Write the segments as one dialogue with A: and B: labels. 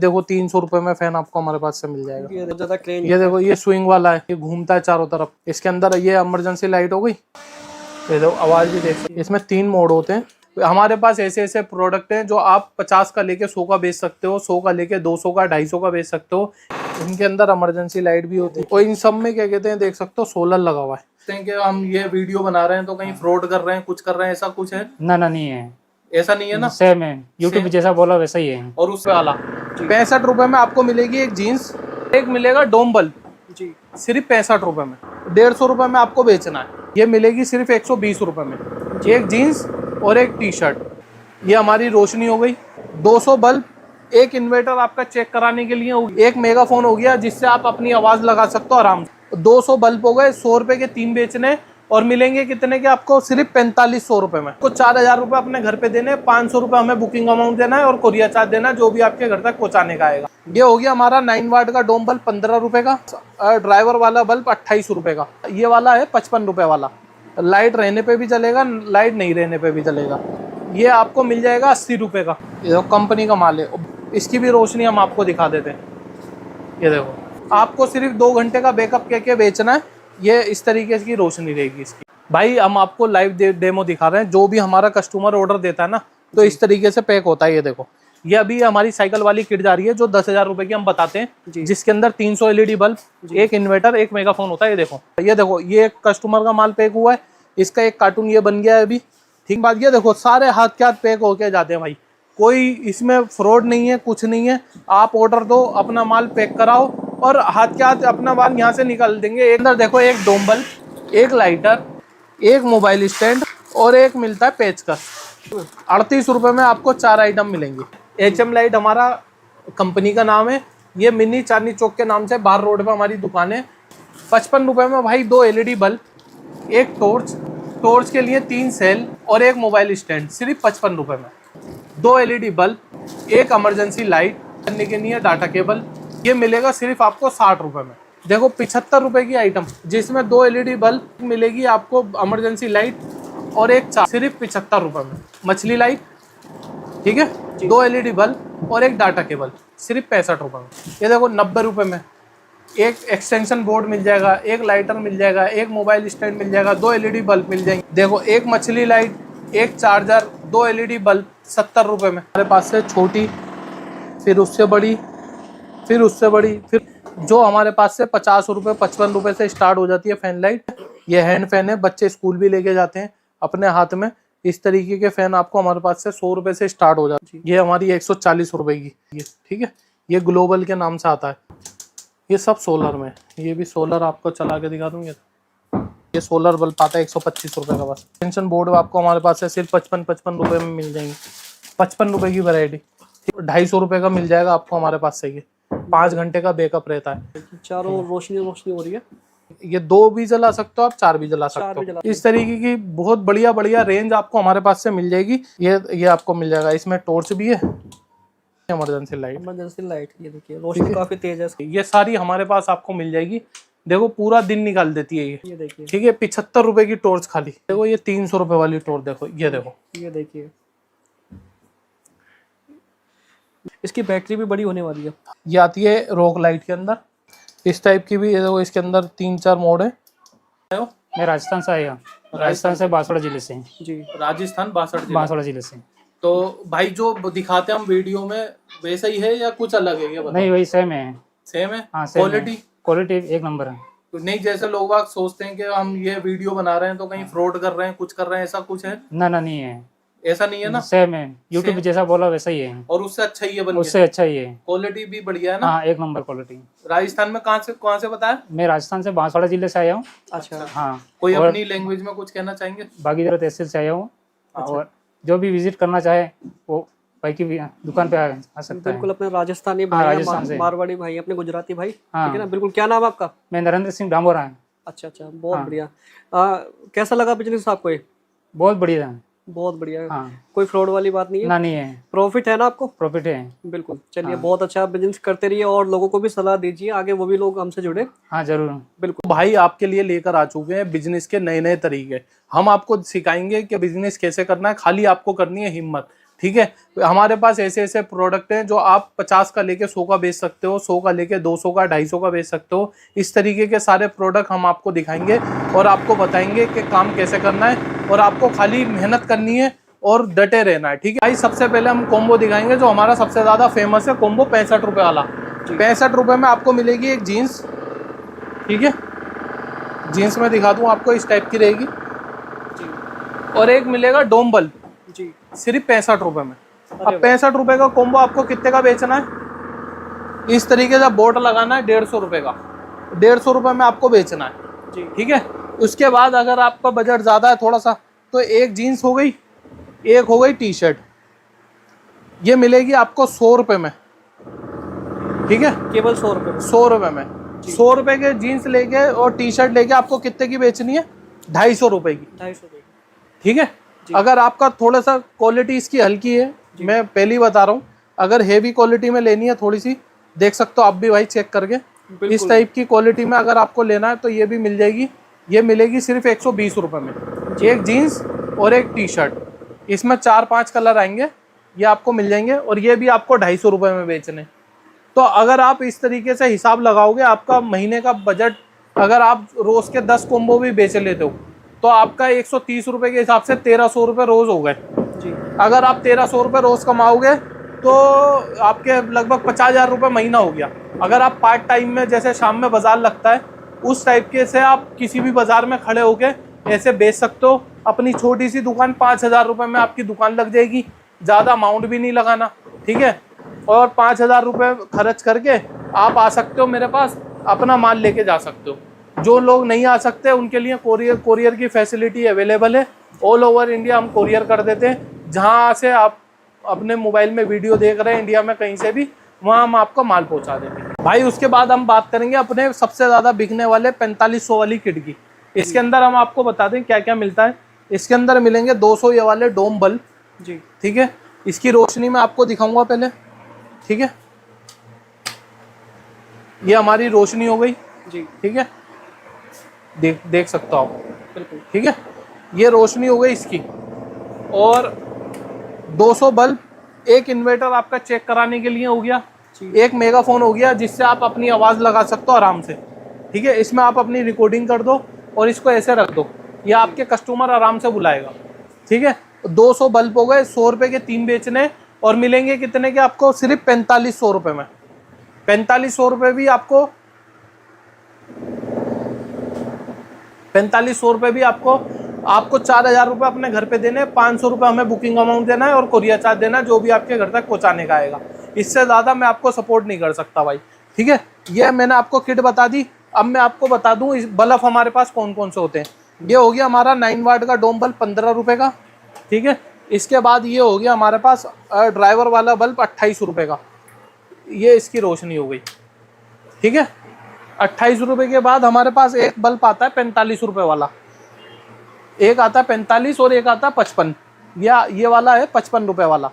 A: देखो 300 रुपए में फैन आपको हमारे पास से मिल जाएगा।
B: ये ज्यादा क्रेन।
A: ये देखो ये स्विंग वाला है, ये घूमता है चारों तरफ। इसके अंदर ये इमरजेंसी लाइट हो गई। ये देखो आवाज भी देख, इसमें 3 मोड होते हैं। हमारे पास ऐसे ऐसे प्रोडक्ट हैं जो आप 50 का लेके 100 का बेच सकते हो, 100 का लेके 200 का 250 का बेच सकते हो। इनके अंदर इमरजेंसी लाइट भी होती है और इन सब में क्या कहते हैं देख सकते हो सोलर लगा हुआ है। कि हम ये वीडियो बना रहे हैं तो कहीं फ्रॉड कर रहे हैं, कुछ कर रहे हैं, ऐसा कुछ है?
C: ना नहीं है,
A: ऐसा नहीं है ना,
C: सेम है, यूट्यूब जैसा बोला वैसा ही है।
A: और उससे वाला 65 रुपए में आपको मिलेगी एक जीन्स, एक मिलेगा डोम बल्ब
B: जी,
A: सिर्फ 65 रुपए में। 150 रुपए में आपको बेचना है। ये मिलेगी सिर्फ 120 रुपए में, एक जीन्स और एक टी शर्ट। ये हमारी रोशनी हो गई। 200 बल्ब, एक इन्वर्टर आपका चेक कराने के लिए, एक मेगाफोन हो गया जिससे आप अपनी आवाज लगा सकते हो आराम से। 200 बल्ब हो गए, 100 रुपए के 3 बेचने और मिलेंगे कितने के आपको? सिर्फ 4500 रुपए में। तो 4000 रुपए अपने घर पे देने, 500 रुपए हमें बुकिंग अमाउंट देना है और कोरियर चार्ज देना है जो भी आपके घर तक पहुंचाने का आएगा। ये हो गया हमारा 9 वाट का डोम बल्ब 15 रुपए का, ड्राइवर वाला बल्ब 28 रुपए का। ये वाला है 55 रुपए वाला, लाइट रहने पे भी चलेगा, लाइट नहीं रहने पे भी चलेगा। ये आपको मिल जाएगा 80 रुपए का। ये देखो कंपनी का माल है। इसकी भी रोशनी हम आपको दिखा देते हैं। ये देखो आपको सिर्फ 2 घंटे का बैकअप के बेचना है। ये इस तरीके की रोशनी रहेगी इसकी। भाई हम आपको लाइव डेमो दिखा रहे हैं। जो भी हमारा कस्टमर ऑर्डर देता है ना तो इस तरीके से पैक होता है। ये देखो ये अभी हमारी साइकिल वाली किट जा रही है जो 10,000 रुपए की हम बताते हैं, जिसके अंदर 300 LED बल्ब, एक इन्वर्टर, एक मेगाफोन होता है। ये देखो ये एक कस्टमर का माल पैक हुआ है। इसका एक कार्टून ये बन गया है अभी। ठीक बात, ये देखो सारे हाथ के हाथ पैक होके जाते हैं भाई। कोई इसमें फ्रॉड नहीं है, कुछ नहीं है। आप ऑर्डर दो, अपना माल पैक कराओ और हाथ के हाथ अपना माल यहाँ से निकाल देंगे। अंदर देखो एक डोम बल्ब, एक लाइटर, एक मोबाइल स्टैंड और एक मिलता है पेचकस। 38 रुपए में आपको 4 आइटम मिलेंगे। HM लाइट हमारा कंपनी का नाम है। ये मिनी चांदनी चौक के नाम से बाहर रोड पे हमारी दुकान है। 55 रुपए में भाई 2 LED बल्ब, एक टॉर्च के लिए 3 सेल और एक मोबाइल स्टैंड, सिर्फ 55 रुपए में। 2 LED बल्ब, एक इमरजेंसी लाइट करने के लिए डाटा केबल, ये मिलेगा सिर्फ आपको 60 रुपए में। देखो 75 रुपए की आइटम जिसमें 2 LED बल्ब मिलेगी आपको, इमरजेंसी लाइट और एक चार्ज, सिर्फ 75 रुपए में। मछली लाइट, ठीक है, 2 LED बल्ब और एक डाटा केबल, सिर्फ 65 रुपए में। ये देखो 90 रुपए में एक एक्सटेंशन बोर्ड मिल जाएगा, एक लाइटर मिल जाएगा, एक मोबाइल स्टैंड मिल जाएगा, 2 LED बल्ब मिल जाएंगे। देखो एक मछली लाइट, एक चार्जर, 2 LED बल्ब 70 रुपए में। हमारे पास से छोटी, फिर उससे बड़ी, फिर उससे बड़ी, फिर जो हमारे पास से 50 रुपए 55 रुपए से स्टार्ट हो जाती है फैन लाइट। ये हैंड फैन है, बच्चे स्कूल भी लेके जाते हैं अपने हाथ में। इस तरीके के फैन आपको हमारे पास से 100 रुपए से स्टार्ट हो जाती है। ये हमारी 140 रुपए की, ये ठीक है। ये ग्लोबल के नाम से आता है। ये सब सोलर में, ये भी सोलर आपको चला के दिखा दूंगी। ये सोलर बल्ब आता है 125 रुपए का बस। एक्सटेंशन बोर्ड आपको हमारे पास से सिर्फ 55 रुपए में मिल जाएंगे। 55 रुपए की वैरायटी। 250 रुपए का मिल जाएगा आपको हमारे पास से। ये 5 घंटे का बैकअप रहता है।
B: चारों रोशनी हो रही है।
A: ये 2 भी जला सकते हो आप, 4 भी जला सकते हो। इस तरीके की बहुत बढ़िया रेंज आपको हमारे पास से मिल जाएगी। ये आपको मिल जाएगा। इसमें टॉर्च भी है, इमरजेंसी लाइट, ये देखिए रोशनी काफी तेज है। ये सारी हमारे पास आपको मिल जाएगी। देखो पूरा दिन निकाल देती है ये देखिए, ठीक है। 75 रुपए की टॉर्च खाली। देखो ये 300 रुपए वाली टॉर्च देखो, ये देखो,
B: ये देखिए इसकी बैटरी भी बड़ी होने वाली है।
A: ये आती है रॉक लाइट के अंदर, इस टाइप की भी। ये देखो इसके अंदर 3-4 मोड है।
C: मैं राजस्थान से आया, राजस्थान से बांसवाड़ा जिले से
A: जी। राजस्थान
C: बांसवाड़ा जिले से।
A: तो भाई जो दिखाते हैं हम वीडियो में वैसा ही है या कुछ अलग है? ये बताओ।
C: नहीं वही सेम है।
A: सेम है।
C: हाँ, क्वालिटी एक नंबर है।
A: तो नहीं जैसे लोग बाग सोचते हैं कि हम ये वीडियो बना रहे हैं तो कहीं फ्रॉड कर रहे हैं, कुछ कर रहे हैं, ऐसा कुछ है?
C: ना नहीं है,
A: ऐसा नहीं है ना,
C: सेम है, यूट्यूब जैसा बोला वैसा ही है।
A: और उससे अच्छा ही है,
C: उससे अच्छा ही है।
A: क्वालिटी भी बढ़िया है ना?
C: हाँ, एक नंबर क्वालिटी।
A: राजस्थान में कहाँ से बताया? मैं
C: राजस्थान से बांसवाड़ा जिले से आया हूँ।
B: अच्छा,
C: हाँ।
A: कोई अपनी लैंग्वेज में कुछ कहना चाहेंगे?
C: बागीदरा तहसील से आया हूँ। और जो भी विजिट करना चाहे वो भाई की दुकान पे आ सकता है।
B: बिल्कुल अपने राजस्थानी भाई, मारवाड़ी भाई, अपने गुजराती भाई, ठीक है ना। बिल्कुल। क्या नाम है आपका?
C: मैं नरेंद्र सिंह डामोरा है।
B: अच्छा, बहुत बढ़िया। कैसा लगा बिजनेस आपको? ये
C: बहुत बढ़िया है।
B: बहुत बढ़िया है।
C: हाँ।
B: कोई फ्रॉड वाली बात नहीं है?
C: ना नहीं है।
B: प्रॉफिट है ना आपको?
C: प्रॉफिट है।
B: बिल्कुल। चलिए, बहुत अच्छा बिजनेस करते रहिए और लोगों को भी सलाह दीजिए, आगे वो भी लोग हमसे जुड़े।
C: हाँ जरूर।
B: बिल्कुल।
A: भाई आपके लिए लेकर आ चुके हैं बिजनेस के नए तरीके। हम आपको सिखाएंगे कि बिजनेस कैसे करना है। खाली आपको करनी है हिम्मत। ठीक है, हमारे पास ऐसे ऐसे प्रोडक्ट हैं जो आप 50 का लेके 100 का बेच सकते हो, 100 का लेके 200 का 250 का बेच सकते हो। इस तरीके के सारे प्रोडक्ट हम आपको दिखाएंगे और आपको बताएंगे कि काम कैसे करना है, और आपको खाली मेहनत करनी है और डटे रहना है। ठीक है भाई, सबसे पहले हम कॉम्बो दिखाएंगे जो हमारा सबसे ज़्यादा फेमस है, कॉम्बो 65 रुपये वाला। 65 रुपये में आपको मिलेगी एक जीन्स, ठीक है, जीन्स में दिखा दूँ आपको, इस टाइप की रहेगी, और एक मिलेगा डोम बल्ब
B: जी,
A: सिर्फ 65 रुपये में। अब 65 रुपये का कॉम्बो आपको कितने का बेचना है, इस तरीके से बोर्ड लगाना है 150 रुपये का, 150 रुपये में आपको बेचना है
B: जी।
A: ठीक है। उसके बाद अगर आपका बजट ज़्यादा है थोड़ा सा, तो एक जीन्स हो गई, एक हो गई टी शर्ट, ये मिलेगी आपको 100 रुपये में, ठीक है,
B: केवल 100 रुपये में।
A: 100 रुपये में। 100 रुपये के जीन्स लेके और टी शर्ट लेके आपको कितने की बेचनी है, 250 रुपये की,
B: 250 रुपये।
A: ठीक है। अगर आपका थोड़ा सा क्वालिटी इसकी हल्की है, मैं पहले ही बता रहा हूँ, अगर हेवी क्वालिटी में लेनी है थोड़ी सी, देख सकते हो आप भी भाई चेक करके, इस टाइप की क्वालिटी में अगर आपको लेना है तो ये भी मिल जाएगी। ये मिलेगी सिर्फ 120 रुपये में, एक जीन्स और एक टी शर्ट, इसमें 4-5 कलर आएंगे, ये आपको मिल जाएंगे, और ये भी आपको 250 रुपये में बेचने। तो अगर आप इस तरीके से हिसाब लगाओगे, आपका महीने का बजट, अगर आप रोज़ के 10 कॉम्बो भी बेच लेते हो तो आपका 130 रुपये के हिसाब से 1300 रुपये रोज़ हो गए
B: जी।
A: अगर आप 1300 रुपये रोज़ कमाओगे तो आपके लगभग 50,000 रुपये महीना हो गया। अगर आप पार्ट टाइम में, जैसे शाम में बाज़ार लगता है, उस टाइप के से आप किसी भी बाज़ार में खड़े होके ऐसे बेच सकते हो। अपनी छोटी सी दुकान 5,000 रुपये में आपकी दुकान लग जाएगी, ज़्यादा अमाउंट भी नहीं लगाना, ठीक है। और 5,000 रुपये खर्च करके आप आ सकते हो मेरे पास, अपना माल लेके जा सकते हो। जो लोग नहीं आ सकते उनके लिए कोरियर की फैसिलिटी अवेलेबल है। ऑल ओवर इंडिया हम कोरियर कर देते हैं। जहाँ से आप अपने मोबाइल में वीडियो देख रहे हैं, इंडिया में कहीं से भी, वहाँ हम आपको माल पहुँचा देंगे भाई। उसके बाद हम बात करेंगे अपने सबसे ज़्यादा बिकने वाले 4500 वाली किट की। इसके अंदर हम आपको बता दें क्या क्या मिलता है। इसके अंदर मिलेंगे 200 ये वाले डोम बल्ब
B: जी,
A: ठीक है। इसकी रोशनी में आपको दिखाऊंगा पहले, ठीक है। ये हमारी रोशनी हो गई
B: जी,
A: ठीक है, देख सकते हो आप,
B: बिल्कुल
A: ठीक है। ये रोशनी हो गई इसकी, और 200 बल्ब, एक इन्वर्टर आपका चेक कराने के लिए हो गया, एक मेगाफोन हो गया जिससे आप अपनी आवाज़ लगा सकते हो आराम से, ठीक है। इसमें आप अपनी रिकॉर्डिंग कर दो और इसको ऐसे रख दो, ये आपके कस्टमर आराम से बुलाएगा, ठीक है। 200 बल्ब हो गए, 100 रुपये के 3 बेचने, और मिलेंगे कितने के आपको, सिर्फ 4500 रुपये में। 4500 रुपये भी आपको, 4500 रुपये भी आपको 4,000 रुपये अपने घर पे देने, 500 रुपये हमें बुकिंग अमाउंट देना है और कोरियर चार्ज देना है, जो भी आपके घर तक पहुंचाने का आएगा। इससे ज़्यादा मैं आपको सपोर्ट नहीं कर सकता भाई, ठीक है। ये मैंने आपको किट बता दी। अब मैं आपको बता दूं इस बल्ब हमारे पास कौन कौन से होते हैं। ये हो गया हमारा 9 वाट का डोम बल्ब 15 रुपये का, ठीक है। इसके बाद ये हो गया हमारे पास ड्राइवर वाला बल्ब 28 रुपये का, ये इसकी रोशनी हो गई, ठीक है। 28 रुपये के बाद हमारे पास एक बल्ब आता है 45 रुपये वाला, एक आता है 45 और एक आता है 55, या ये वाला है 55 रुपये वाला,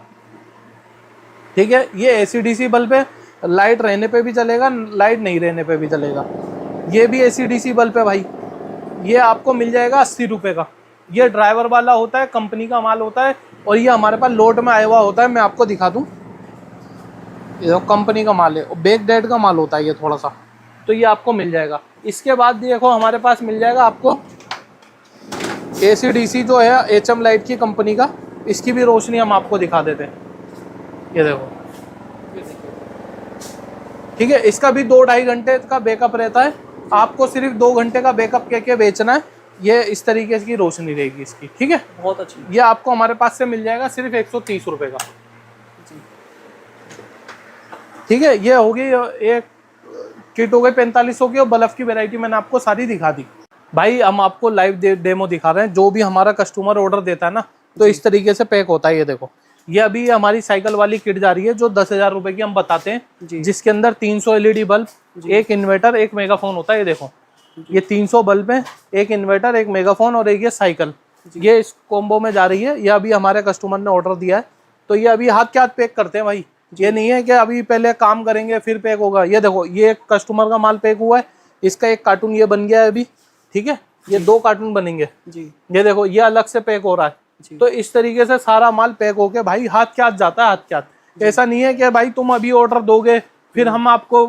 A: ठीक है। ये AC/DC बल्ब है, लाइट रहने पे भी चलेगा, लाइट नहीं रहने पे भी चलेगा। ये भी AC/DC बल्ब है भाई, ये आपको मिल जाएगा 80 रुपये का। ये ड्राइवर वाला होता है, कंपनी का माल होता है, और ये हमारे पास लोड में आया हुआ होता है। मैं आपको दिखा दूँ, ये कंपनी का माल है, बैक डेट का माल होता है ये थोड़ा सा, तो ये आपको मिल जाएगा। इसके बाद देखो हमारे पास मिल जाएगा आपको AC/DC जो है HM लाइट की कंपनी का, इसकी भी रोशनी हम आपको दिखा देते हैं। ये देखो, ठीक है। इसका भी 2-2.5 घंटे का बैकअप रहता है, आपको सिर्फ 2 घंटे का बैकअप के बेचना है। ये इस तरीके की रोशनी रहेगी इसकी, ठीक है।
B: बहुत अच्छी।
A: ये आपको हमारे पास से मिल जाएगा सिर्फ 130 रुपये का, ठीक है। ये होगी एक किट हो गई 4500 की, और बल्ब की वैरायटी मैंने आपको सारी दिखा दी भाई। हम आपको लाइव डेमो दिखा रहे हैं। जो भी हमारा कस्टमर ऑर्डर देता है ना, तो इस तरीके से पैक होता है। ये देखो, ये अभी हमारी साइकिल वाली किट जा रही है जो 10,000 रुपये की हम बताते हैं, जिसके अंदर 300 LED बल्ब, एक इन्वर्टर, एक मेगाफोन होता है। ये देखो, ये 300 बल्ब है, एक इन्वर्टर, एक मेगाफोन और एक ये साइकिल, ये इस कॉम्बो में जा रही है। ये अभी हमारे कस्टमर ने ऑर्डर दिया है, तो ये अभी हाथ के हाथ पैक करते हैं भाई। ये नहीं है कि अभी पहले काम करेंगे फिर पैक होगा। ये देखो, ये कस्टमर का माल पैक हुआ है, इसका एक कार्टून ये बन गया है अभी, ठीक है। ये 2 कार्टून बनेंगे जी। ये देखो, ये अलग से पैक हो रहा है,
B: जी।
A: तो इस तरीके से सारा माल पैक होके भाई हाथ के हाथ जाता है, हाथ के हाथ। ऐसा नहीं है कि भाई तुम अभी ऑर्डर दोगे फिर हम आपको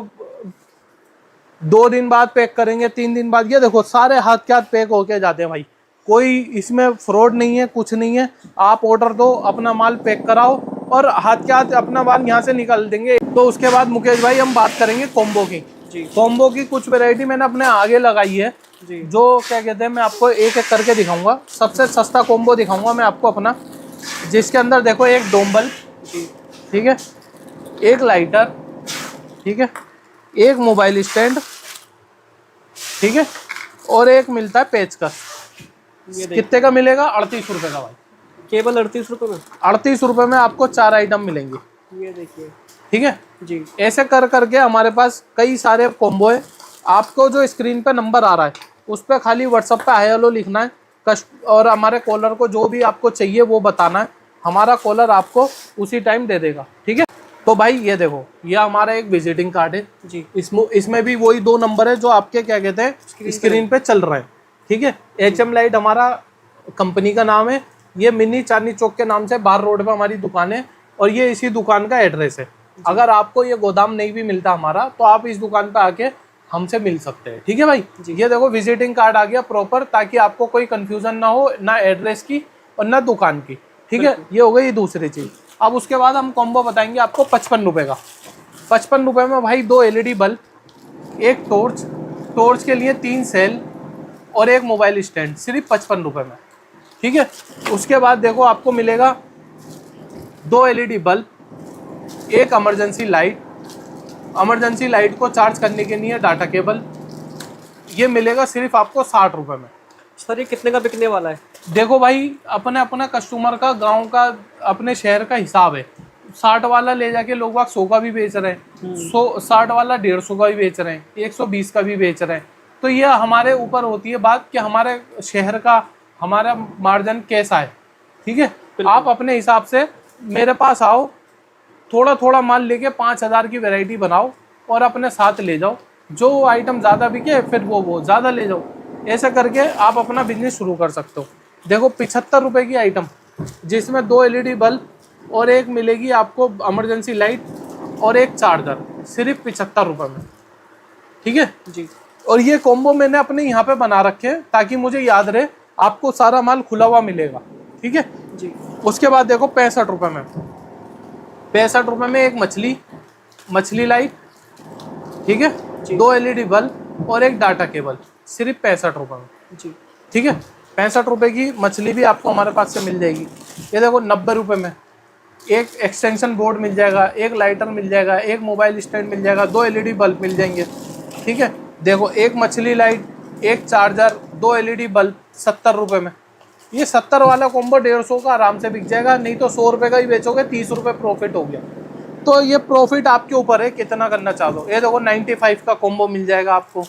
A: 2 दिन बाद पैक करेंगे, 3 दिन बाद। ये देखो सारे हाथ के हाथ पैक होके जाते हैं भाई, कोई इसमें फ्रॉड नहीं है, कुछ नहीं है। आप ऑर्डर दो, अपना माल पैक कराओ और हाथ के हाथ अपना माल यहाँ से निकाल देंगे। तो उसके बाद मुकेश भाई हम बात करेंगे कॉम्बो की।
B: जी।
A: कॉम्बो की कुछ वैरायटी मैंने अपने आगे लगाई है
B: जी।
A: जो क्या कहते हैं, मैं आपको एक एक करके दिखाऊंगा। सबसे सस्ता कॉम्बो दिखाऊंगा मैं आपको अपना, जिसके अंदर देखो एक डोम्बल, ठीक है, एक लाइटर, ठीक है, एक मोबाइल स्टैंड, ठीक है, और एक मिलता है पेचकस। कितने का मिलेगा? 38 रुपए का भाई,
B: केवल 38 रुपए में।
A: 38 रुपए में आपको 4 आइटम मिलेंगे।
B: ये देखिए।
A: ठीक है
B: जी।
A: ऐसे कर करके हमारे पास कई सारे कॉम्बो है। आपको जो स्क्रीन पे नंबर आ रहा है उस पर खाली व्हाट्सएप पे हाय हेलो लिखना है, और हमारे कॉलर को जो भी आपको चाहिए वो बताना है, हमारा कॉलर आपको उसी टाइम दे देगा। ठीक है, तो भाई ये देखो, ये हमारा एक विजिटिंग कार्ड है
B: जी।
A: इसमें भी वही 2 नंबर है जो आपके क्या कहते हैं स्क्रीन पे चल रहे हैं। ठीक है, HM लाइट हमारा कंपनी का नाम है। ये मिनी चांदनी चौक के नाम से बाहर रोड पे हमारी दुकान है, और ये इसी दुकान का एड्रेस है। अगर आपको ये गोदाम नहीं भी मिलता हमारा, तो आप इस दुकान पे आके हमसे मिल सकते हैं। ठीक है भाई, ये देखो विजिटिंग कार्ड आ गया प्रॉपर, ताकि आपको कोई कंफ्यूजन ना हो, ना एड्रेस की और ना दुकान की। ठीक है, ये हो गई दूसरी चीज। अब उसके बाद हम कॉम्बो बताएंगे आपको 55 रुपए का। 55 रुपए में भाई 2 LED बल्ब, एक टॉर्च के लिए 3 सेल और एक मोबाइल स्टैंड, सिर्फ 55 रुपए में। ठीक है, उसके बाद देखो आपको मिलेगा 2 LED बल्ब, एक इमरजेंसी लाइट को चार्ज करने के लिए डाटा केबल, ये मिलेगा सिर्फ आपको 60 रुपए में।
B: सर ये कितने का बिकने वाला है?
A: देखो भाई, अपने अपना कस्टमर का, गांव का, अपने शहर का हिसाब है। 60 वाला ले जाके लोग 100 का भी बेच रहे हैं, 60 वाला 150 का भी बेच रहे हैं, 120 का भी बेच रहे हैं। तो ये हमारे ऊपर होती है बात कि हमारे शहर का हमारा मार्जिन कैसा है। ठीक है, आप अपने हिसाब से मेरे पास आओ, थोड़ा थोड़ा माल लेके 5000 की वैरायटी बनाओ और अपने साथ ले जाओ। जो आइटम ज़्यादा बिके फिर वो ज़्यादा ले जाओ। ऐसा करके आप अपना बिजनेस शुरू कर सकते हो। देखो 75 रुपए की आइटम, जिसमें 2 LED बल्ब और एक मिलेगी आपको इमरजेंसी लाइट और एक चार्जर, सिर्फ 75 रुपए में। ठीक है
B: जी।
A: और ये कॉम्बो मैंने अपने यहाँ पे बना रखे हैं ताकि मुझे याद रहे, आपको सारा माल खुला हुआ मिलेगा। ठीक है
B: जी।
A: उसके बाद देखो 65 रुपए में, 65 रुपए में एक मछली लाइट, ठीक है, 2 LED बल्ब और एक डाटा केबल, सिर्फ 65 रुपए में।
B: जी।
A: ठीक है, 65 रुपए की मछली भी आपको हमारे पास से मिल जाएगी। ये देखो 90 रुपए में एक एक्सटेंशन बोर्ड मिल जाएगा, एक लाइटर मिल जाएगा, एक मोबाइल स्टैंड मिल जाएगा, 2 LED बल्ब मिल जाएंगे। ठीक है, देखो एक मछली लाइट, एक चार्जर, 2 LED बल्ब 70 रुपए में। ये 70 वाला कॉम्बो 150 का आराम से बिक जाएगा, नहीं तो 100 रुपए का ही बेचोगे, 30 रुपए प्रॉफिट हो गया। तो ये प्रॉफिट आपके ऊपर है कितना करना चाहो। ये देखो 95 का कॉम्बो मिल जाएगा आपको।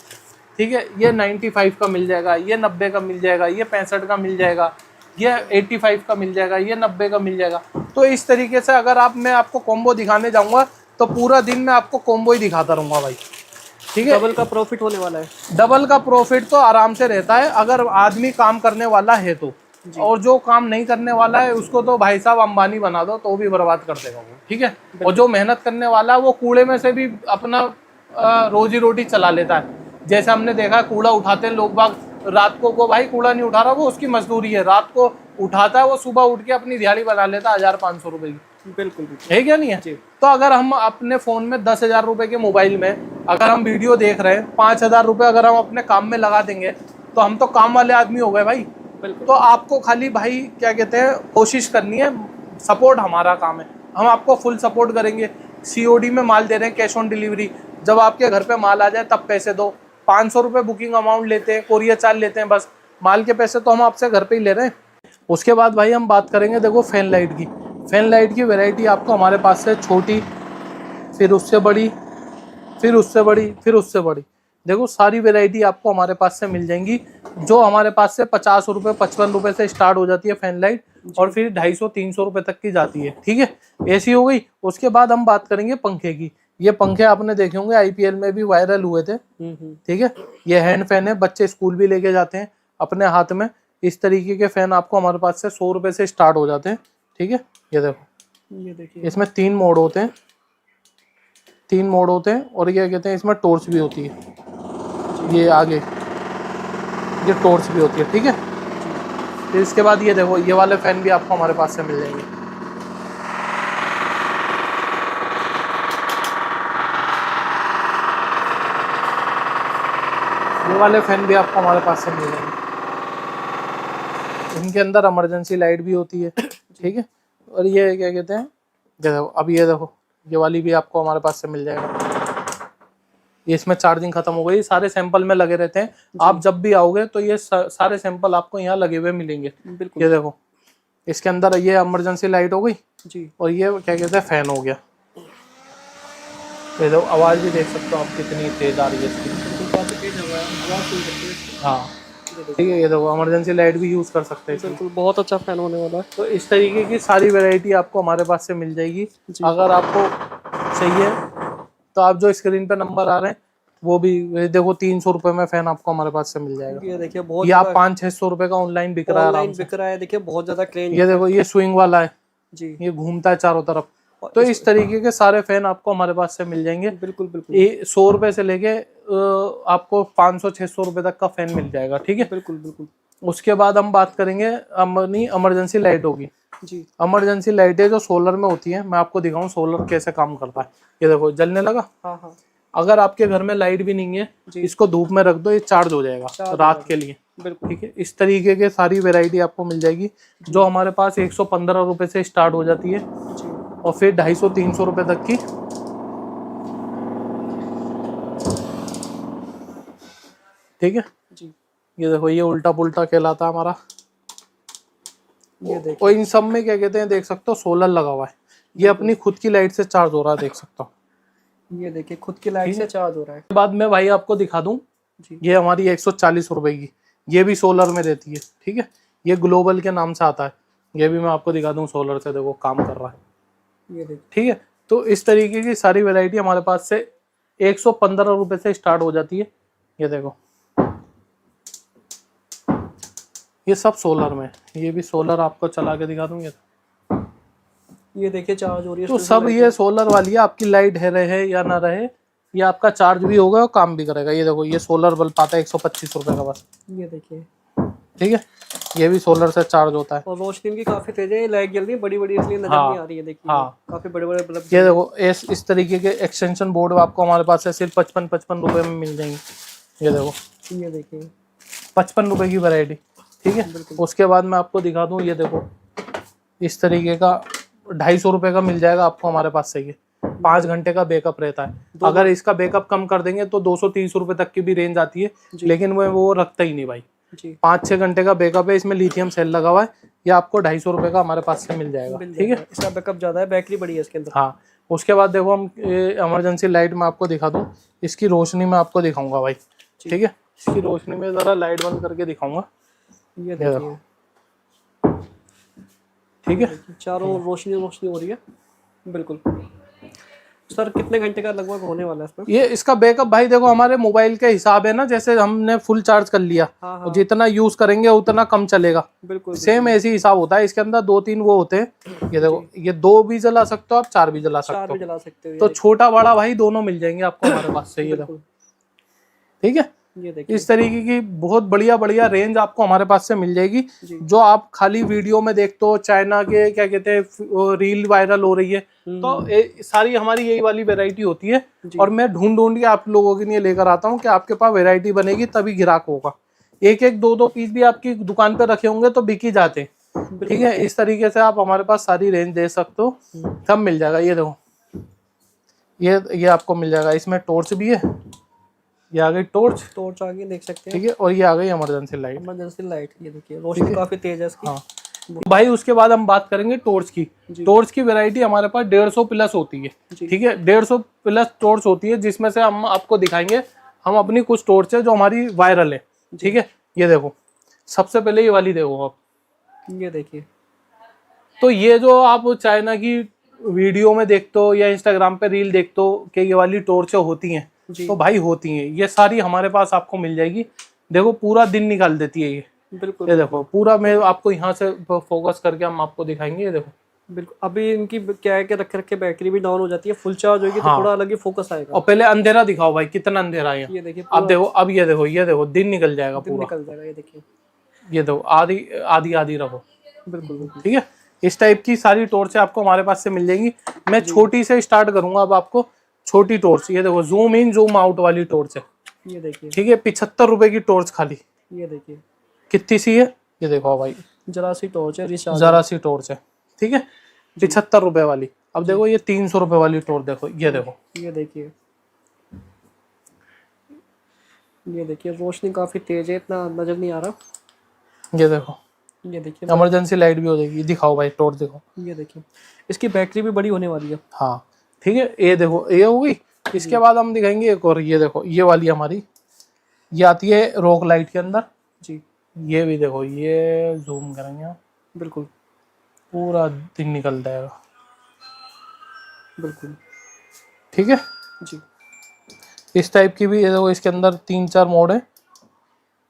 A: ठीक है, ये 95 का मिल जाएगा, ये 90 का मिल जाएगा, ये 65 का मिल जाएगा, ये 85 का मिल जाएगा, ये 90 का मिल जाएगा। तो इस तरीके से अगर मैं आपको कॉम्बो दिखाने जाऊंगा तो पूरा दिन मैं आपको कॉम्बो ही दिखाता रहूंगा भाई। ठीक है,
B: डबल का प्रॉफिट होने वाला है।
A: डबल का प्रॉफिट तो आराम से रहता है अगर आदमी काम करने वाला है तो, और जो काम नहीं करने वाला है उसको तो भाई साहब अंबानी बना दो तो भी बर्बाद कर देगा वो। ठीक है, और जो मेहनत करने वाला है वो कूड़े में से भी अपना रोजी रोटी चला लेता है। जैसे हमने देखा कूड़ा उठाते हैं लोग बाग, रात को भाई कूड़ा नहीं उठा रहा, वो उसकी मजदूरी है, रात को उठाता है, वो सुबह उठ के अपनी दिहाड़ी बना लेता है 1500 रुपए की।
B: बिल्कुल
A: है क्या नहीं है? तो अगर हम अपने फोन में 10,000 रुपए के मोबाइल में अगर हम वीडियो देख रहे हैं, 5,000 रुपए अगर हम अपने काम में लगा देंगे तो हम तो काम वाले आदमी हो गए भाई। तो आपको खाली भाई क्या कहते हैं कोशिश करनी है, सपोर्ट हमारा काम है, हम आपको फुल सपोर्ट करेंगे। COD में माल दे रहे हैं, कैश ऑन डिलीवरी, जब आपके घर पे माल आ जाए तब पैसे दो। 500 रुपये बुकिंग अमाउंट लेते हैं, कोरियर चार्ज लेते हैं, बस माल के पैसे तो हम आपसे घर पे ही ले रहे हैं। उसके बाद भाई हम बात करेंगे देखो फैन लाइट की। फैन लाइट की वैरायटी आपको हमारे पास से छोटी, फिर उससे बड़ी, फिर उससे बड़ी, फिर उससे बड़ी, देखो सारी वैरायटी आपको हमारे पास से मिल जाएंगी। जो हमारे पास से 50 रुपये 55 रुपये से स्टार्ट हो जाती है फैन लाइट, और फिर 250-300 रुपये तक की जाती है। ठीक है, ऐसी हो गई। उसके बाद हम बात करेंगे पंखे की। ये पंखे आपने देखे होंगे, IPL में भी वायरल हुए थे। ठीक है, ये हैंड फैन है, बच्चे स्कूल भी लेके जाते हैं अपने हाथ में। इस तरीके के फैन आपको हमारे पास से 100 रुपए से स्टार्ट हो जाते हैं। ठीक है, ये देखो,
B: ये देखिए
A: इसमें 3 मोड होते हैं, 3 मोड होते हैं। और क्या कहते हैं, इसमें टॉर्च भी होती है, ये आगे ये टॉर्च भी होती है। ठीक है, फिर इसके बाद ये देखो, ये वाले फैन भी आपको हमारे पास से मिल जाएंगे। ये वाले फैन भी आपको हमारे पास से मिल जाएंगे। इनके अंदर इमरजेंसी लाइट भी होती है। ठीक है, और ये क्या कहते हैं, ये देखो, अब ये देखो, ये वाली भी आपको हमारे पास से मिल जाएगा। ये इसमें चार्जिंग खत्म हो गई, सारे सैंपल में लगे रहते हैं। आप जब भी आओगे तो ये सारे सैंपल आपको यहाँ लगे हुए मिलेंगे।
B: बिल्कुल।
A: ये देखो, इसके अंदर ये इमरजेंसी लाइट हो गई
B: जी, और
A: और ये क्या कहते हैं, फैन हो गया। ये देखो, आवाज भी देख सकते हो आप कितनी तेज आ रही है इसकी। हाँ, ठीक है, ये देखो, इमरजेंसी लाइट भी यूज कर सकते हैं इसमें।
B: बिल्कुल बहुत अच्छा फैन होने वाला है।
A: तो इस तरीके की सारी वैरायटी आपको हमारे पास से मिल जाएगी। अगर आपको चाहिए तो आप जो स्क्रीन पे नंबर आ रहे हैं वो भी ये देखो, 300 रुपए में फैन आपको हमारे पास से मिल जाएगा।
B: ये देखिए बहुत,
A: ये आप 500-600 रुपए का ऑनलाइन बिक रहा है,
B: ऑनलाइन बिक रहा है। देखिए बहुत ज्यादा क्रेन।
A: ये देखो, ये स्विंग वाला है
B: जी,
A: ये घूमता है चारों तरफ। तो इस तरीके के सारे फैन आपको हमारे पास से मिल जाएंगे।
B: बिल्कुल बिल्कुल।
A: ये 100 रुपए से लेके आपको 500-600 रुपए तक का फैन मिल जाएगा। ठीक है,
B: बिल्कुल बिल्कुल।
A: उसके बाद हम बात करेंगे अपनी इमरजेंसी लाइट होगी।
B: जी,
A: इमरजेंसी लाइटें जो सोलर में होती है, मैं आपको दिखाऊं सोलर कैसे काम करता है। ये देखो, जलने लगा।
B: हाँ हाँ,
A: अगर आपके घर में लाइट भी नहीं है, इसको धूप में रख दो, ये चार्ज हो जाएगा रात के लिए।
B: बिल्कुल।
A: ठीक है, इस तरीके के सारी वैरायटी आपको मिल जाएगी, जो हमारे पास 115 रुपए से स्टार्ट हो जाती है
B: जी,
A: और फिर 250-300 रुपए तक की। ठीक है
B: जी,
A: ये देखो, ये उल्टा पुल्टा कहलाता है हमारा।
B: ये देखिए।
A: और इन सब में क्या कहते हैं, देख सकते हो सोलर लगा हुआ है। ये अपनी खुद की लाइट से चार्ज हो रहा है, देख सकते हो।
B: ये देखिए खुद की लाइट से चार्ज हो रहा है।
A: उसके बाद में भाई आपको दिखा दूं,
B: जी,
A: ये हमारी 140 रुपए की, ये भी सोलर में रहती है। ठीक है, ये ग्लोबल के नाम से आता है। ये भी मैं आपको दिखा दूं, सोलर से देखो काम कर रहा है।
B: ये देखिए।
A: ठीक है, तो इस तरीके की सारी वैरायटी हमारे पास से 115 रुपए से स्टार्ट हो जाती है। ये देखो, ये सब सोलर में, ये भी सोलर आपको चला के दिखा दूंगे।
B: ये देखिए चार्ज हो रही है।
A: तो सब ये सोलर वाली है, आपकी लाइट है रहे या ना रहे, ये आपका चार्ज भी होगा और काम भी करेगा। ये देखो, ये सोलर बल्ब आता है 125 रुपए का बस।
B: ये देखिए।
A: ठीक है, ये भी सोलर से चार्ज होता है।
B: और रोशनी की काफी तेज है, लाइट जल रही है बड़ी बड़ी, इसलिए नजर नहीं आ रही है। देखिए काफी बड़े बड़े बल्ब।
A: ये देखो, इस तरीके के एक्सटेंशन बोर्ड आपको हमारे पास से सिर्फ 55 रुपए में मिल जाएंगे। ये देखो,
B: ये देखिए
A: 55 रुपए की वैरायटी। ठीक है, उसके बाद मैं आपको दिखा दूं, ये देखो, इस तरीके का 250 रुपए का मिल जाएगा आपको हमारे पास से। ये 5 घंटे का बैकअप रहता है। अगर इसका बैकअप कम कर देंगे तो 230 रुपए तक की भी रेंज आती है, लेकिन वो रखता ही नहीं भाई। 5-6 घंटे का बैकअप है, इसमें लिथियम सेल लगा हुआ है। ये आपको 250 रुपए का हमारे पास से मिल जाएगा। ठीक है,
B: इसका बैकअप ज्यादा है, बैटरी बड़ी है इसके अंदर।
A: हाँ, उसके बाद देखो, हम इमरजेंसी लाइट में आपको दिखा दूं, इसकी रोशनी में आपको दिखाऊंगा भाई। ठीक है, इसकी रोशनी में जरा लाइट बंद करके दिखाऊंगा।
B: ये देखिए,
A: ठीक है,
B: चारों रोशनी रोशनी हो रही है। बिल्कुल। सर कितने घंटे का लगभग होने वाला है इसमें?
A: ये इसका बैकअप भाई देखो, हमारे मोबाइल के हिसाब है ना, जैसे हमने फुल चार्ज कर लिया,
B: हाँ,
A: जितना यूज करेंगे उतना कम चलेगा।
B: बिल्कुल
A: सेम ऐसी हिसाब होता है। इसके अंदर 2-3 वो होते हैं। ये देखो, ये 2 भी जला सकते हो आप, 4 भी जला सकते हो।
B: जला सकते हो।
A: तो छोटा बड़ा भाई दोनों मिल जाएंगे आपको हमारे पास से। ये देखो, ठीक है,
B: ये देखिए
A: इस तरीके की बहुत बढ़िया बढ़िया रेंज आपको हमारे पास से मिल जाएगी। जो आप खाली वीडियो में देखते हो, चाइना के क्या कहते हैं रील वायरल हो रही है, तो सारी हमारी यही वाली वैरायटी होती है। और मैं ढूंढ ढूंढ के आप लोगों के लिए लेकर आता हूँ कि आपके पास वैरायटी बनेगी तभी ग्राहक होगा। एक एक 2-2 पीस भी आपकी दुकान पे रखे होंगे तो बिक ही जाते। ठीक है, इस तरीके से आप हमारे पास सारी रेंज दे सकते हो, सब मिल जाएगा। ये देखो, ये आपको मिल जाएगा। इसमें टॉर्च भी है, ये आ गई टॉर्च
B: आ गई, देख सकते हैं।
A: ठीक है, और ये आ गई इमरजेंसी लाइट।
B: इमरजेंसी लाइट, ये देखिए रोशनी काफी तेज है इसकी।
A: हाँ भाई, उसके बाद हम बात करेंगे टॉर्च की। टॉर्च की वैरायटी हमारे पास 150 प्लस होती है। ठीक है, 150 प्लस टॉर्च होती है, जिसमें से हम आपको दिखाएंगे हम अपनी कुछ टॉर्च है जो हमारी वायरल है। ठीक है, ये देखो, सबसे पहले ये वाली देखो आप।
B: ये देखिए,
A: तो ये जो आप चाइना की वीडियो में देखते हो या इंस्टाग्राम पे रील देखते हो कि ये वाली टॉर्चें होती हैं, तो भाई होती हैं। ये सारी हमारे पास आपको मिल जाएगी। देखो, पूरा दिन निकाल देती है ये।
B: बिल्कुल
A: ये देखो पूरा मैं आपको यहाँ से फोकस करके हम आपको दिखाएंगे। ये देखो
B: बिल्कुल। अभी इनकी क्या है कि रखे रखे बैटरी भी डाउन हो जाती है, फुल चार्ज होगी तो
A: हाँ।
B: थोड़ा अलग ही फोकस आएगा।
A: और पहले अंधेरा दिखाओ भाई, कितना अंधेरा है।
B: ये देखिए
A: अब देखो, अब ये देखो, ये देखो दिन निकल जाएगा
B: दिन
A: पूरा।
B: निकल जाएगा, ये देखिए।
A: ये देखो आधी आधी आधी रखो।
B: बिल्कुल बिल्कुल।
A: ठीक है, इस टाइप की सारी टॉर्च आपको हमारे पास से मिल जाएंगी। मैं छोटी से स्टार्ट करूंगा अब आपको। छोटी टॉर्च, ये देखो जूम इन जूम आउट वाली टॉर्च है।
B: ये देखिए,
A: ठीक है, 75 रुपए की टॉर्च खाली।
B: ये देखिए
A: कितनी सी है ये देखो भाई,
B: जरा सी टॉर्च है, रिचार्ज
A: जरा सी टॉर्च है। ठीक है, 75 रुपए वाली। अब देखो ये 300 रुपए वाली टॉर्च देखो, ये देखो।
B: ये देखिए, ये देखिए रोशनी काफी तेज है, इतना नजर नहीं आ रहा।
A: ये देखो
B: ये देखिए,
A: इमरजेंसी लाइट भी हो जाएगी। दिखाओ भाई टॉर्च दिखाओ।
B: ये देखिए इसकी बैटरी भी बड़ी होने वाली है।
A: हाँ ठीक है, ये देखो ये हो गई। इसके बाद हम दिखाएंगे एक और। ये देखो ये वाली हमारी, ये आती है रॉक लाइट के अंदर।
B: जी
A: ये भी देखो, ये जूम करेंगे आप,
B: बिल्कुल
A: पूरा दिन निकल जाएगा।
B: बिल्कुल।
A: ठीक है,
B: जी
A: इस टाइप की भी ये देखो, इसके अंदर 3-4 मोड है।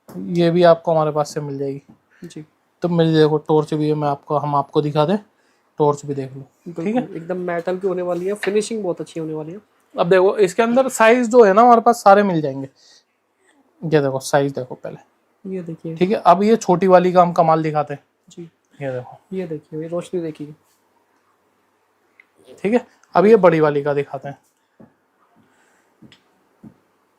A: ये भी आपको हमारे पास से मिल जाएगी।
B: जी
A: तो मेरी देखो टॉर्च भी है, मैं आपको हम आपको दिखा दें, टॉर्च भी देख लो। ठीक है,
B: बिल्कुल, एकदम मेटल की होने वाली है, फिनिशिंग बहुत अच्छी होने वाली है।
A: अब देखो इसके अंदर साइज जो है ना हमारे पास सारे मिल जाएंगे। ये देखो साइज देखो पहले।
B: ये देखिए
A: ठीक है, अब ये छोटी वाली का हम कमाल दिखाते हैं।
B: जी,
A: ये देखो।
B: ये देखिए, ये रोशनी देखिए।
A: ठीक है, अब ये बड़ी वाली का दिखाते हैं।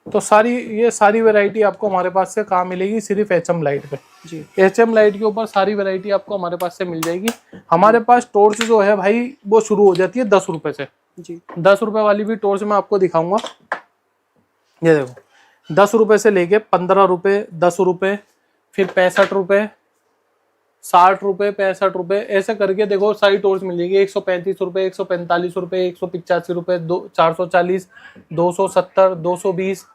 A: तो ये सारी वैरायटी आपको हमारे पास से कहाँ मिलेगी, सिर्फ एचएम लाइट पे।
B: जी
A: एचएम लाइट के ऊपर सारी वैरायटी आपको हमारे पास से मिल जाएगी। हमारे पास टॉर्च जो है भाई वो शुरू हो जाती है 10 रुपए से।
B: जी
A: 10 रुपए वाली भी टॉर्च मैं आपको दिखाऊंगा। ये देखो 10 रुपए से लेके 15 रुपए, 10 रुपए, फिर 65 रुपए, 60 रुपए, 65 रुपए, ऐसे करके देखो सारी टॉर्च मिल जाएगी। 135 रुपए, 145 रुपए, 185 रुपए, 440, 270, 220,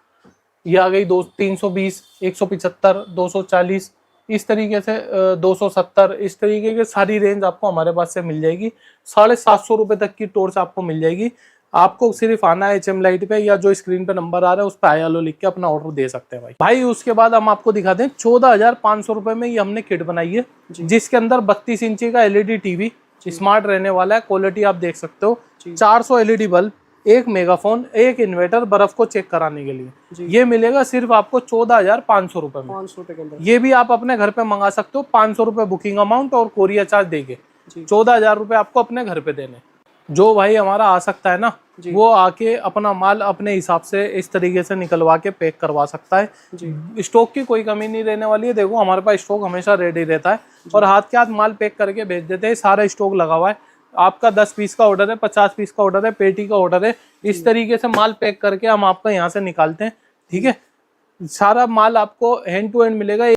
A: ये आ गई 320, 175, 240, इस तरीके से 270, इस तरीके की सारी रेंज आपको हमारे पास से मिल जाएगी। 750 रुपए तक की टॉर्च आपको मिल जाएगी। आपको सिर्फ आना है एचएम लाइट पे, या जो स्क्रीन पे नंबर आ रहा है उस पे आया लो लिख के अपना ऑर्डर दे सकते हैं भाई। उसके बाद हम आपको दिखाते हैं 14,500 रुपए में ये हमने किट बनाई है, जिसके अंदर 32 इंची का एलईडी टीवी स्मार्ट रहने वाला है। क्वालिटी आप देख सकते हो। 400 एलईडी बल्ब, एक मेगाफोन, एक इन्वर्टर बर्फ को चेक कराने के लिए। ये मिलेगा सिर्फ आपको 14,500 रुपए में।
B: 500 रुपए के अंदर
A: ये भी आप अपने घर पे मंगा सकते हो। 500 रुपए बुकिंग अमाउंट और कोरियर चार्ज देके 14,000 रुपए आपको अपने घर पे देने। जो भाई हमारा आ सकता है ना, वो आके अपना माल अपने हिसाब से इस तरीके से निकलवा के पैक करवा सकता है। स्टॉक की कोई कमी नहीं रहने वाली है। देखो हमारे पास स्टॉक हमेशा रेडी रहता है और हाथ के हाथ माल पैक करके भेज देते हैं। सारा स्टॉक लगा हुआ है। आपका 10 पीस का ऑर्डर है, 50 पीस का ऑर्डर है, पेटी का ऑर्डर है, इस तरीके से माल पैक करके हम आपका यहाँ से निकालते हैं। ठीक है, सारा माल आपको हैंड टू हैंड मिलेगा।